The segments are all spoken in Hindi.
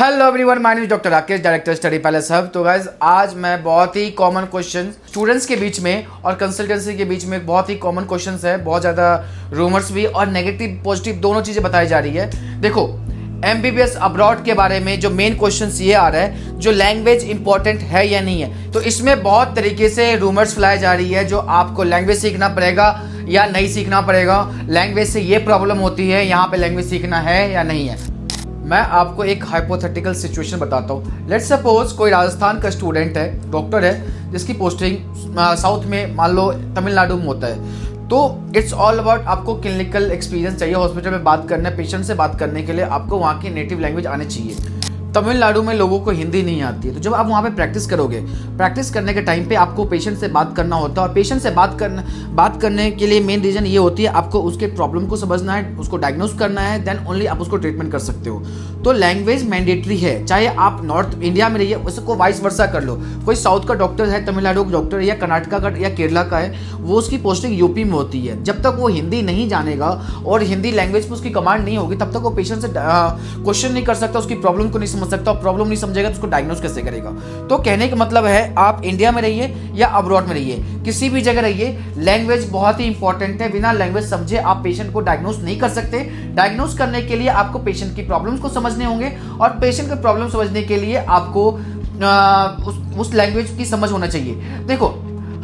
Hello everyone, my name is doctor Rakesh, director study palace hub. तो गाइज आज मैं बहुत ही कॉमन क्वेश्चन स्टूडेंट्स के बीच में और कंसल्टेंसी के बीच में बहुत ही कॉमन क्वेश्चंस है, बहुत ज़्यादा रूमर्स भी और नेगेटिव पॉजिटिव दोनों चीज़ें बताई जा रही है। देखो, एमबीबीएस अब्रॉड के बारे में जो मेन क्वेश्चन ये आ रहा है, जो लैंग्वेज इंपॉर्टेंट है या नहीं है। तो इसमें बहुत तरीके से रूमर्स फैलाई जा रही है, जो आपको लैंग्वेज सीखना पड़ेगा या नहीं सीखना पड़ेगा, लैंग्वेज से ये प्रॉब्लम होती है, यहाँ पे लैंग्वेज सीखना है या नहीं है। मैं आपको एक हाइपोथेटिकल सिचुएशन बताता हूँ। लेट्स सपोज कोई राजस्थान का स्टूडेंट है, डॉक्टर है, जिसकी पोस्टिंग साउथ में मान लो तमिलनाडु में होता है। तो इट्स ऑल अबाउट आपको क्लिनिकल एक्सपीरियंस चाहिए, हॉस्पिटल में बात करने, पेशेंट से बात करने के लिए आपको वहाँ की नेटिव लैंग्वेज आनी चाहिए। तमिलनाडु में लोगों को हिंदी नहीं आती है, तो जब आप वहाँ पे प्रैक्टिस करोगे, प्रैक्टिस करने के टाइम पे आपको पेशेंट से बात करना होता है। और पेशेंट से बात करने के लिए मेन रीज़न ये होती है, आपको उसके प्रॉब्लम को समझना है, उसको डायग्नोज करना है, देन ओनली आप उसको ट्रीटमेंट कर सकते हो। तो लैंग्वेज मैंडेटरी है, चाहे आप नॉर्थ इंडिया में रहिए, उसको वाइस वर्सा कर लो। कोई साउथ का डॉक्टर है, तमिलनाडु का डॉक्टर या कर्नाटका का या केरला का है, वो उसकी पोस्टिंग यूपी में होती है। जब तक वो हिंदी नहीं जानेगा और हिंदी लैंग्वेज पर उसकी कमांड नहीं होगी, तब तक वो पेशेंट से क्वेश्चन नहीं कर सकता, उसकी प्रॉब्लम को नहीं समझ सकता, प्रॉब्लम नहीं समझेगा तो उसको डायग्नोज कैसे करेगा। तो कहने का मतलब है, आप इंडिया में रहिए या अब्रॉड में रहिए, किसी भी जगह रहिए, लैंग्वेज बहुत ही इंपॉर्टेंट है। बिना लैंग्वेज समझे आप पेशेंट को डायग्नोज नहीं कर सकते। डायग्नोज करने के लिए आपको पेशेंट की प्रॉब्लम्स को समझने होंगे, और पेशेंट की प्रॉब्लम समझने के लिए आपको उस लैंग्वेज की समझ होना चाहिए। देखो,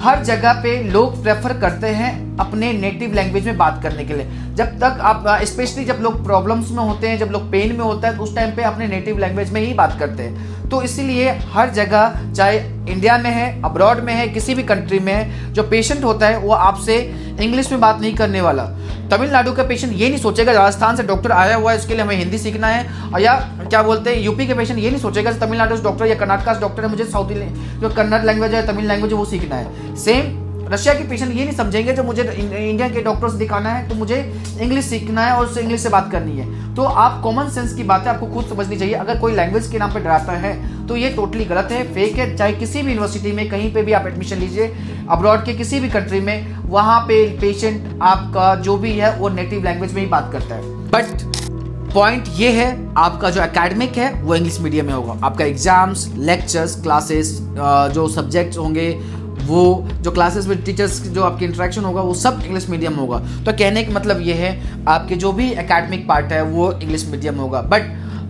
हर जगह पे लोग प्रेफर करते हैं अपने नेटिव लैंग्वेज में बात करने के लिए। जब तक आप स्पेशली जब लोग प्रॉब्लम्स में होते हैं, जब लोग पेन में होता है, तो उस टाइम पे अपने नेटिव लैंग्वेज में ही बात करते हैं। तो इसीलिए हर जगह, चाहे इंडिया में है, अब्रॉड में है, किसी भी कंट्री में है, जो पेशेंट होता है वो आपसे इंग्लिश में बात नहीं करने वाला। तमिलनाडु का पेशेंट ये नहीं सोचेगा राजस्थान से डॉक्टर आया हुआ है, उसके लिए हमें हिंदी सीखना है, और या क्या बोलते हैं, यूपी के पेशेंट ये नहीं सोचेगा तमिलनाडु से डॉक्टर या कर्नाटका से डॉक्टर है, मुझे साउथ जो कन्नड़ लैंग्वेज है, तमिल लैंग्वेज है, वो सीखना है। सेम रशिया के पेशेंट ये नहीं समझेंगे, जो मुझे इंडिया के डॉक्टर से दिखाना है तो मुझे इंग्लिश सीखना है और उससे इंग्लिश से बात करनी है। तो आप कॉमन सेंस की बातें आपको खुद समझनी चाहिए। अगर कोई लैंग्वेज के नाम पे डराता है तो ये टोटली गलत है, फेक है। चाहे किसी भी यूनिवर्सिटी में, कहीं पे भी आप एडमिशन लीजिए, अब्रॉड के किसी भी कंट्री में, वहाँ पे पेशेंट आपका जो भी है वो नेटिव लैंग्वेज में ही बात करता है। बट पॉइंट ये है, आपका जो एकेडमिक है वो इंग्लिश मीडियम में होगा। आपका एग्जाम्स, लेक्चर्स, क्लासेस, जो सब्जेक्ट्स होंगे, वो जो क्लासेस में टीचर्स जो आपकी इंटरेक्शन होगा, वो सब इंग्लिश मीडियम होगा। तो कहने का मतलब ये है, आपके जो भी एकेडमिक पार्ट है वो इंग्लिश मीडियम होगा। बट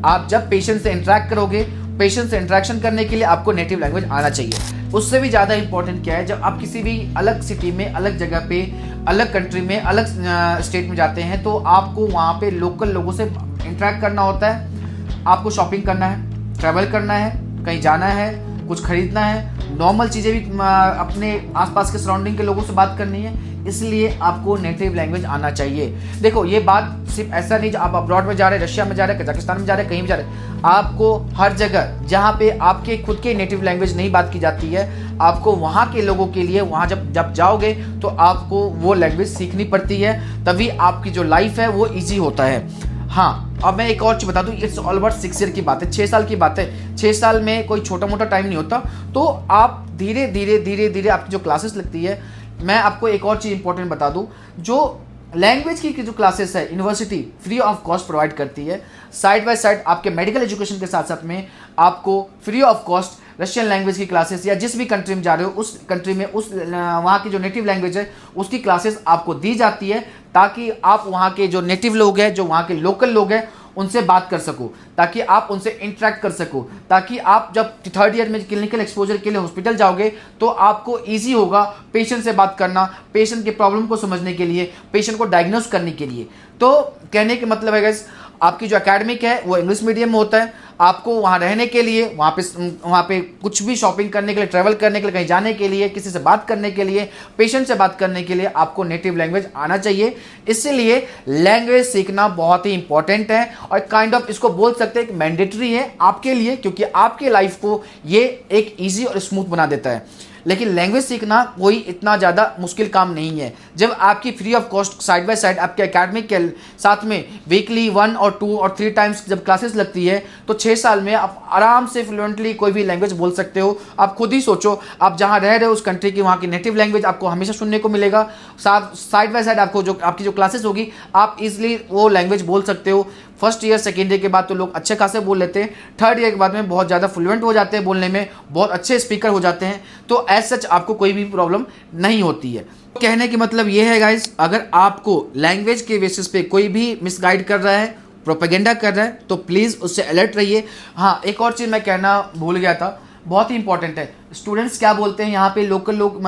आप जब पेशेंट से इंटरेक्ट करोगे, पेशेंट से इंटरेक्शन करने के लिए आपको नेटिव लैंग्वेज आना चाहिए। उससे भी ज़्यादा इंपॉर्टेंट क्या है, जब आप किसी भी अलग सिटी में, अलग जगह पे, अलग कंट्री में, अलग स्टेट में जाते हैं, तो आपको वहाँ पे लोकल लोगों से इंटरेक्ट करना होता है। आपको शॉपिंग करना है, ट्रैवल करना है, कहीं जाना है, कुछ खरीदना है, नॉर्मल चीज़ें भी अपने आसपास के सराउंडिंग के लोगों से बात करनी है। इसलिए आपको नेटिव लैंग्वेज आना चाहिए। देखो, ये बात सिर्फ ऐसा नहीं, आप अब्रॉड में जा रहे हैं, रशिया में जा रहे हैं, कजाकिस्तान में जा रहे हैं, कहीं भी जा रहे हैं, आपको हर जगह जहाँ पे आपके खुद के नेटिव लैंग्वेज नहीं बात की जाती है, आपको वहाँ के लोगों के लिए, वहाँ जब जाओगे तो आपको वो लैंग्वेज सीखनी पड़ती है, तभी आपकी जो लाइफ है वो ईजी होता है। हाँ, अब मैं एक और चीज़ बता दूं, इट्स ऑल ओवर 6 ईयर की बात है, 6 साल की बात है। 6 साल में कोई छोटा मोटा टाइम नहीं होता। तो आप धीरे धीरे आपकी जो क्लासेस लगती है, मैं आपको एक और चीज़ इंपॉर्टेंट बता दूं, जो लैंग्वेज की जो क्लासेस है, university free of cost provide करती है। साइड बाय साइड आपके मेडिकल एजुकेशन के साथ साथ में आपको free of cost Russian language की क्लासेस, या जिस भी कंट्री में जा रहे हो उस कंट्री में वहाँ की जो नेटिव लैंग्वेज है उसकी क्लासेस आपको दी जाती है, ताकि आप वहाँ के जो नेटिव लोग हैं, जो वहाँ के लोकल लोग हैं, उनसे बात कर सको, ताकि आप उनसे इंटरेक्ट कर सको, ताकि आप जब 3rd ईयर में क्लिनिकल एक्सपोजर के लिए हॉस्पिटल जाओगे तो आपको इजी होगा पेशेंट से बात करना, पेशेंट के प्रॉब्लम को समझने के लिए, पेशेंट को डायग्नोज करने के लिए। तो कहने का मतलब है गाइस, आपकी जो एकेडमिक है वो इंग्लिश मीडियम में होता है। आपको वहाँ रहने के लिए, वहाँ पे कुछ भी शॉपिंग करने के लिए, ट्रैवल करने के लिए, कहीं जाने के लिए, किसी से बात करने के लिए, पेशेंट से बात करने के लिए आपको नेटिव लैंग्वेज आना चाहिए। इसलिए लैंग्वेज सीखना बहुत ही इंपॉर्टेंट है, और काइंड ऑफ इसको बोल सकते हैं कि मैंडेटरी है आपके लिए, क्योंकि आपके लाइफ को ये एक ईजी और स्मूथ बना देता है। लेकिन लैंग्वेज सीखना कोई इतना ज़्यादा मुश्किल काम नहीं है। जब आपकी free of cost side by side आपके एकेडमिक के साथ में वीकली 1 और 2 और 3 टाइम्स जब क्लासेस लगती है, तो 6 साल में आप आराम से फ्लुएंटली कोई भी लैंग्वेज बोल सकते हो। आप खुद ही सोचो, आप जहाँ रह रहे हो उस कंट्री की वहाँ की नेटिव लैंग्वेज आपको हमेशा सुनने को मिलेगा। साइड बाय साइड आपको जो आपकी जो क्लासेस होगी आप इजीली वो लैंग्वेज बोल सकते हो। फर्स्ट ईयर सेकेंड ईयर के बाद तो लोग अच्छे खासे बोल लेते हैं, थर्ड ईयर के बाद में बहुत ज़्यादा फ्लुएंट हो जाते हैं बोलने में, बहुत अच्छे स्पीकर हो जाते हैं। तो एज सच आपको कोई भी प्रॉब्लम नहीं होती है। कहने की मतलब ये है गाइज, अगर आपको लैंग्वेज के बेसिस पे कोई भी मिसगाइड कर रहा है, प्रोपेगेंडा कर रहा है, तो प्लीज़ उससे अलर्ट रहिए। हाँ, एक और चीज़ मैं कहना भूल गया था, बहुत ही इंपॉर्टेंट है। स्टूडेंट्स क्या बोलते हैं यहाँ पे, लोकल लोग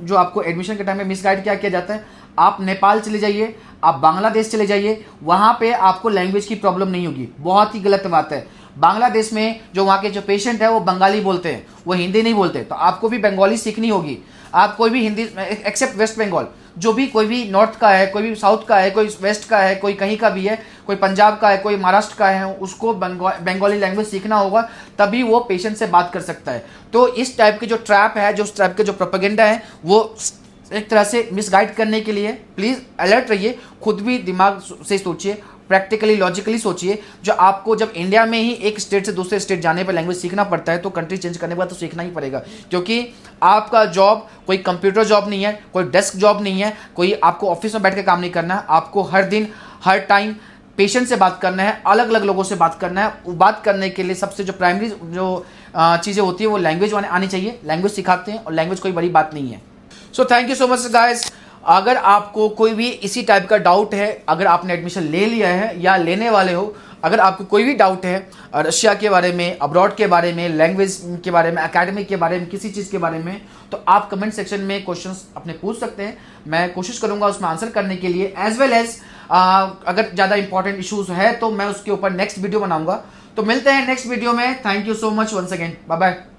जो आपको एडमिशन के टाइम में मिसगाइड क्या किया जाता है, आप नेपाल चले जाइए, आप बांग्लादेश चले जाइए, वहाँ पे आपको लैंग्वेज की प्रॉब्लम नहीं होगी। बहुत ही गलत बात है। बांग्लादेश में जो वहाँ के जो पेशेंट है वो बंगाली बोलते हैं, वो हिंदी नहीं बोलते, तो आपको भी बंगाली सीखनी होगी। आप कोई भी हिंदी, एक्सेप्ट वेस्ट बंगाल, जो भी कोई भी नॉर्थ का है, कोई भी साउथ का है, कोई वेस्ट का है, कोई कहीं का भी है, कोई पंजाब का है, कोई महाराष्ट्र का है, उसको बंगाली लैंग्वेज सीखना होगा, तभी वो पेशेंट से बात कर सकता है। तो इस टाइप की जो ट्रैप है, जो टाइप के जो प्रोपेगेंडा है, वो एक तरह से मिसगाइड करने के लिए प्लीज़ अलर्ट रहिए। खुद भी दिमाग से सोचिए, प्रैक्टिकली लॉजिकली सोचिए। जो आपको जब इंडिया में ही एक स्टेट से दूसरे स्टेट जाने पर लैंग्वेज सीखना पड़ता है, तो कंट्री चेंज करने के बाद तो सीखना ही पड़ेगा, क्योंकि आपका जॉब कोई कंप्यूटर जॉब नहीं है, कोई डेस्क जॉब नहीं है, कोई आपको ऑफिस में बैठ के काम नहीं करना है। आपको हर दिन हर टाइम पेशेंट से बात करना है, अलग अलग लोगों से बात करना है। वो बात करने के लिए सबसे जो प्राइमरी जो चीज़ें होती है वो लैंग्वेज आनी चाहिए। लैंग्वेज सिखाते हैं और लैंग्वेज कोई बड़ी बात नहीं है। So thank you so much guys. अगर आपको कोई भी इसी टाइप का डाउट है, अगर आपने एडमिशन ले लिया है या लेने वाले हो, अगर आपको कोई भी डाउट है रशिया के बारे में, अब्रॉड के बारे में, लैंग्वेज के बारे में, एकेडमिक के बारे में, किसी चीज़ के बारे में, तो आप कमेंट सेक्शन में क्वेश्चंस अपने पूछ सकते हैं। मैं कोशिश करूंगा उसमें आंसर करने के लिए, एज वेल एज अगर ज़्यादा इंपॉर्टेंट इशूज़ है तो मैं उसके ऊपर नेक्स्ट वीडियो बनाऊंगा। तो मिलते हैं नेक्स्ट वीडियो में। Thank you so much once again, bye bye.